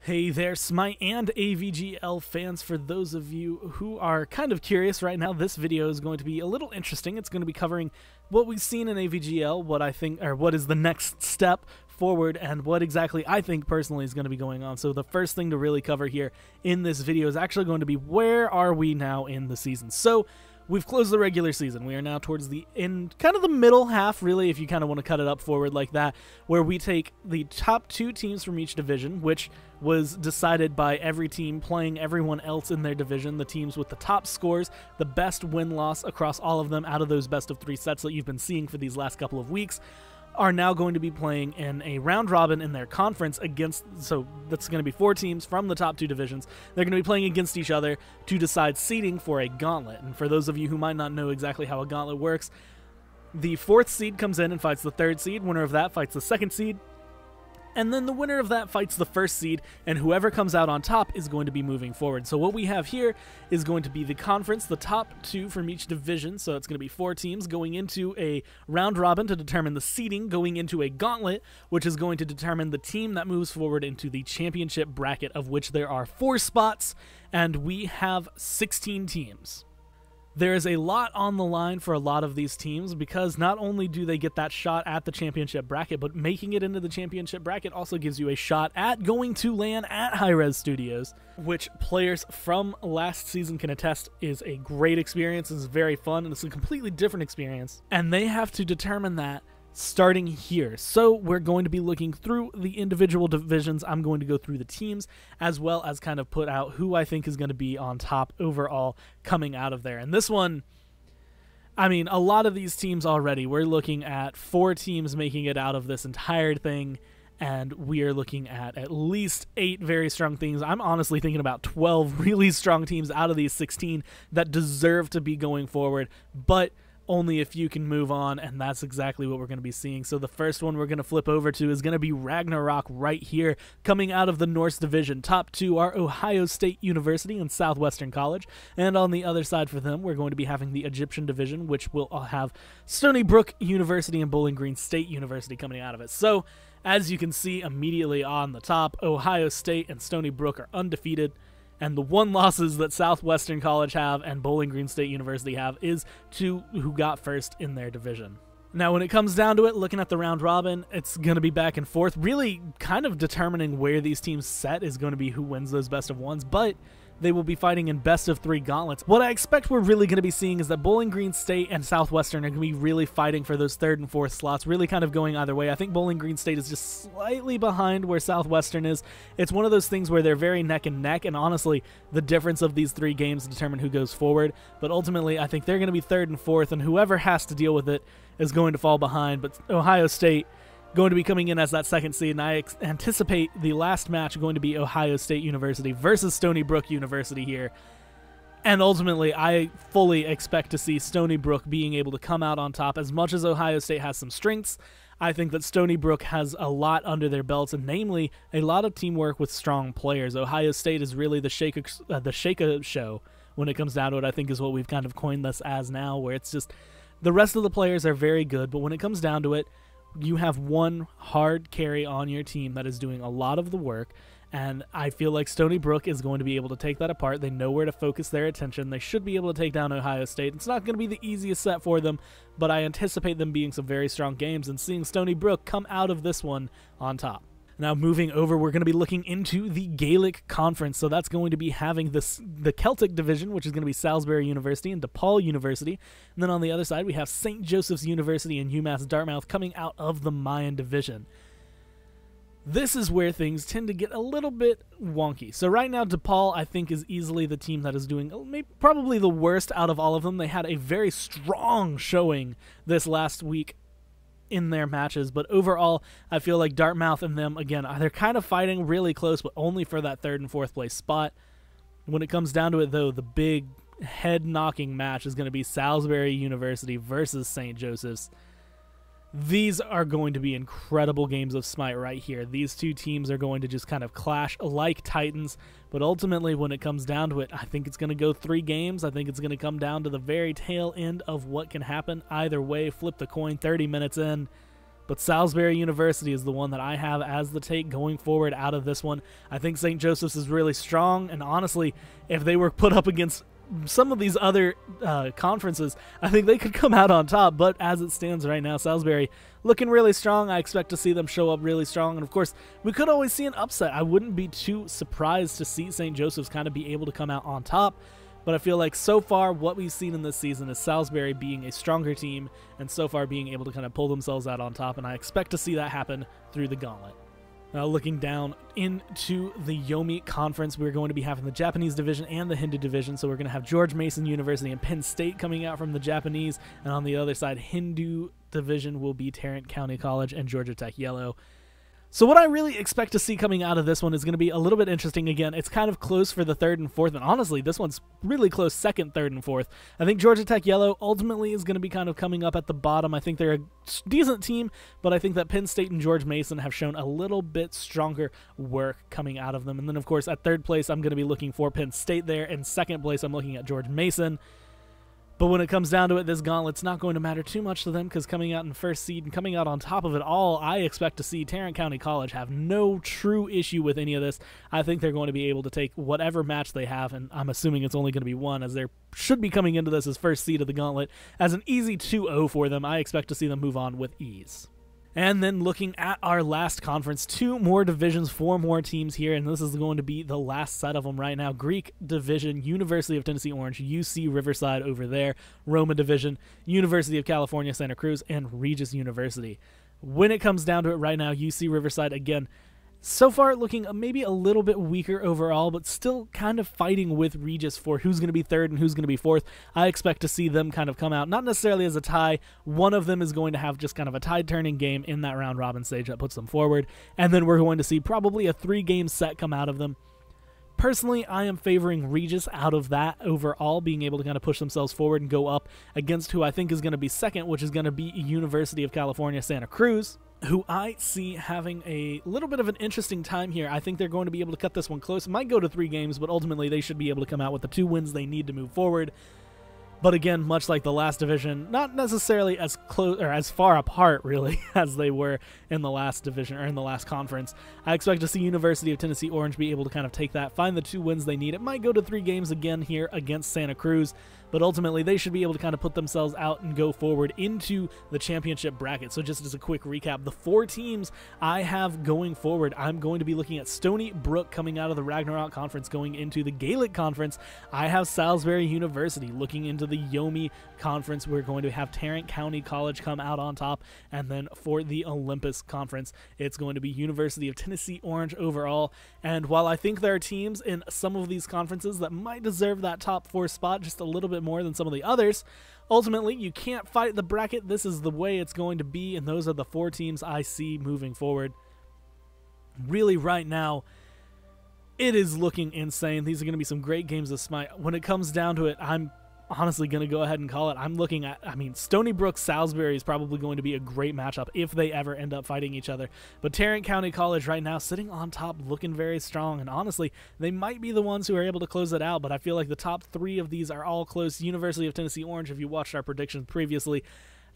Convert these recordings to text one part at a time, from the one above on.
Hey there, Smite and AVGL fans. For those of you who are kind of curious right now, this video is going to be a little interesting. It's going to be covering what we've seen in AVGL, what I think, or what is the next step forward, and what exactly I think personally is going to be going on. So the first thing to really cover here in this video is actually going to be where are we now in the season. So we've closed the regular season. We are now towards the end, kind of the middle half, really, if you kind of want to cut it up forward like that, where we take the top two teams from each division, which was decided by every team playing everyone else in their division, the teams with the top scores, the best win-loss across all of them out of those best-of-3 sets that you've been seeing for these last couple of weeks, are now going to be playing in a round robin in their conference against, so that's going to be 4 teams from the top 2 divisions. They're going to be playing against each other to decide seeding for a gauntlet. And for those of you who might not know exactly how a gauntlet works, the 4th seed comes in and fights the 3rd seed, winner of that fights the 2nd seed, and then the winner of that fights the 1st seed, and whoever comes out on top is going to be moving forward. So what we have here is going to be the conference, the top 2 from each division, so it's going to be 4 teams going into a round robin to determine the seeding, going into a gauntlet, which is going to determine the team that moves forward into the championship bracket, of which there are 4 spots, and we have 16 teams. There is a lot on the line for a lot of these teams because not only do they get that shot at the championship bracket, but making it into the championship bracket also gives you a shot at going to LAN at Hi-Rez Studios, which players from last season can attest is a great experience, is very fun, and it's a completely different experience. And they have to determine that starting here. So we're going to be looking through the individual divisions. I'm going to go through the teams as well as kind of put out who I think is going to be on top overall coming out of there. And this one, I mean, a lot of these teams already, we're looking at 4 teams making it out of this entire thing, and we are looking at least 8 very strong teams. I'm honestly thinking about 12 really strong teams out of these 16 that deserve to be going forward, but only if you can move on, and that's exactly what we're going to be seeing. So the first one we're going to flip over to is going to be Ragnarok right here, coming out of the Norse Division. Top 2 are Ohio State University and Southwestern College, and on the other side for them, we're going to be having the Egyptian Division, which will have Stony Brook University and Bowling Green State University coming out of it. So, as you can see immediately on the top, Ohio State and Stony Brook are undefeated, and the 1 losses that Southwestern College have and Bowling Green State University have is to who got first in their division. Now, when it comes down to it, looking at the round robin, it's going to be back and forth. Really kind of determining where these teams set is going to be who wins those best of 1s, but they will be fighting in best-of-3 gauntlets. What I expect we're really going to be seeing is that Bowling Green State and Southwestern are going to be really fighting for those 3rd and 4th slots, really kind of going either way. I think Bowling Green State is just slightly behind where Southwestern is. It's one of those things where they're very neck and neck, and honestly, the difference of these 3 games determine who goes forward. But ultimately, I think they're going to be 3rd and 4th, and whoever has to deal with it is going to fall behind. But Ohio State going to be coming in as that 2nd seed, and I anticipate the last match going to be Ohio State University versus Stony Brook University here. And ultimately, I fully expect to see Stony Brook being able to come out on top. As much as Ohio State has some strengths, I think that Stony Brook has a lot under their belts, and namely, a lot of teamwork with strong players. Ohio State is really the Shaka show when it comes down to it, I think is what we've kind of coined this as now, where it's just the rest of the players are very good, but when it comes down to it, you have one hard carry on your team that is doing a lot of the work, and I feel like Stony Brook is going to be able to take that apart. They know where to focus their attention. They should be able to take down Ohio State. It's not going to be the easiest set for them, but I anticipate them being some very strong games and seeing Stony Brook come out of this one on top. Now, moving over, we're going to be looking into the Gaelic Conference. So that's going to be having the Celtic Division, which is going to be Salisbury University and DePaul University. And then on the other side, we have St. Joseph's University and UMass Dartmouth coming out of the Mayan Division. This is where things tend to get a little bit wonky. So right now, DePaul, I think, is easily the team that is doing probably the worst out of all of them. They had a very strong showing this last week in their matches, but overall I feel like Dartmouth and them, again, they're kind of fighting really close, but only for that 3rd and 4th place spot. When it comes down to it, though, the big head-knocking match is going to be Salisbury University versus St. Joseph's. These are going to be incredible games of Smite right here. These 2 teams are going to just kind of clash like titans, but ultimately when it comes down to it, I think it's going to go 3 games. I think it's going to come down to the very tail end of what can happen either way. Flip the coin, 30 minutes in. but Salisbury University is the one that I have as the take going forward out of this one. I think St. Joseph's is really strong, and honestly, if they were put up against some of these other conferences, I think they could come out on top. But as it stands right now, Salisbury looking really strong. I expect to see them show up really strong, and of course, we could always see an upset. I wouldn't be too surprised to see St. Joseph's kind of be able to come out on top. But I feel like so far what we've seen in this season is Salisbury being a stronger team and so far being able to kind of pull themselves out on top, and I expect to see that happen through the Gauntlet. Looking down into the Yomi Conference, we're going to be having the Japanese Division and the Hindu Division, so we're going to have George Mason University and Penn State coming out from the Japanese, and on the other side, Hindu Division will be Tarrant County College and Georgia Tech Yellow. So what I really expect to see coming out of this one is going to be a little bit interesting. Again, it's kind of close for the 3rd and 4th, and honestly, this one's really close 2nd, 3rd, and 4th. I think Georgia Tech Yellow ultimately is going to be kind of coming up at the bottom. I think they're a decent team, but I think that Penn State and George Mason have shown a little bit stronger work coming out of them. And then, of course, at 3rd place, I'm going to be looking for Penn State there, and 2nd place, I'm looking at George Mason. But when it comes down to it, this Gauntlet's not going to matter too much to them, because coming out in 1st seed and coming out on top of it all, I expect to see Tarrant County College have no true issue with any of this. I think they're going to be able to take whatever match they have, and I'm assuming it's only going to be one, as they should be coming into this as 1st seed of the Gauntlet, as an easy 2-0 for them. I expect to see them move on with ease. And then looking at our last conference, 2 more divisions, 4 more teams here, and this is going to be the last set of them right now. Greek Division, University of Tennessee Orange, UC Riverside over there. Roma Division, University of California, Santa Cruz, and Regis University. When it comes down to it right now, UC Riverside, again, so far looking maybe a little bit weaker overall, but still kind of fighting with Regis for who's going to be 3rd and who's going to be 4th. I expect to see them kind of come out, not necessarily as a tie. One of them is going to have just kind of a tide-turning game in that round-robin stage that puts them forward, and then we're going to see probably a 3-game set come out of them. Personally, I am favoring Regis out of that overall, being able to kind of push themselves forward and go up against who I think is going to be 2nd, which is going to be University of California, Santa Cruz, who I see having a little bit of an interesting time here. I think they're going to be able to cut this one close. It might go to 3 games, but ultimately they should be able to come out with the 2 wins they need to move forward. But again, much like the last division, not necessarily as close or as far apart, really, as they were in the last division or in the last conference. I expect to see University of Tennessee Orange be able to kind of take that, find the 2 wins they need. It might go to 3 games again here against Santa Cruz, but ultimately they should be able to kind of put themselves out and go forward into the championship bracket. So just as a quick recap, the 4 teams I have going forward, I'm going to be looking at Stony Brook coming out of the Ragnarok Conference going into the Gaelic Conference. I have Salisbury University looking into the Yomi Conference. We're going to have Tarrant County College come out on top, and then for the Olympus Conference, it's going to be University of Tennessee Orange overall. And while I think there are teams in some of these conferences that might deserve that top 4 spot just a little bit more than some of the others, ultimately you can't fight the bracket. This is the way it's going to be, and those are the 4 teams I see moving forward. Really, right now, it is looking insane. These are going to be some great games of Smite. When it comes down to it, I'm honestly going to go ahead and call it. I'm looking at, Stony Brook Salisbury is probably going to be a great matchup if they ever end up fighting each other. But Tarrant County College right now sitting on top, looking very strong, and honestly, they might be the ones who are able to close it out, but I feel like the top 3 of these are all close. University of Tennessee Orange, if you watched our predictions previously,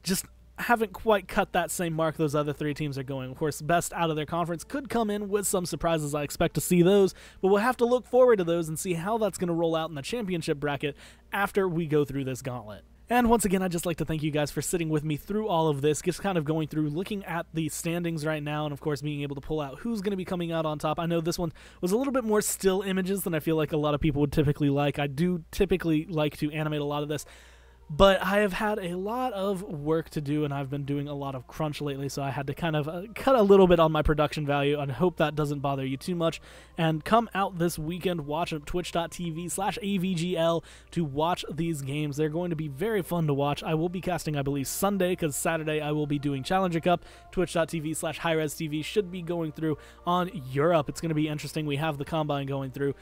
just haven't quite cut that same mark those other 3 teams are going. Of course, best out of their conference could come in with some surprises. I expect to see those, but we'll have to look forward to those and see how that's going to roll out in the championship bracket after we go through this gauntlet. And once again, I'd just like to thank you guys for sitting with me through all of this, just kind of going through, looking at the standings right now, and of course being able to pull out who's going to be coming out on top. I know this one was a little bit more still images than I feel like a lot of people would typically like. I do typically like to animate a lot of this, but I have had a lot of work to do, and I've been doing a lot of crunch lately, so I had to kind of cut a little bit on my production value, and hope that doesn't bother you too much. And come out this weekend, watch twitch.tv/AVGL to watch these games. They're going to be very fun to watch. I will be casting, I believe, Sunday, because Saturday I will be doing Challenger Cup. Twitch.tv/HighResTV should be going through on Europe. It's going to be interesting. We have the Combine going through,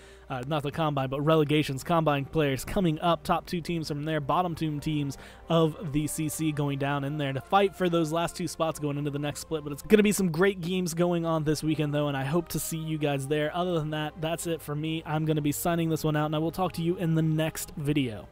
not the Combine, but relegations. Combine players coming up, top 2 teams from there, bottom 2 teams of the CC going down in there to fight for those last 2 spots going into the next split. But it's going to be some great games going on this weekend, though, and I hope to see you guys there. Other than that, that's it for me. I'm going to be signing this one out, and I will talk to you in the next video.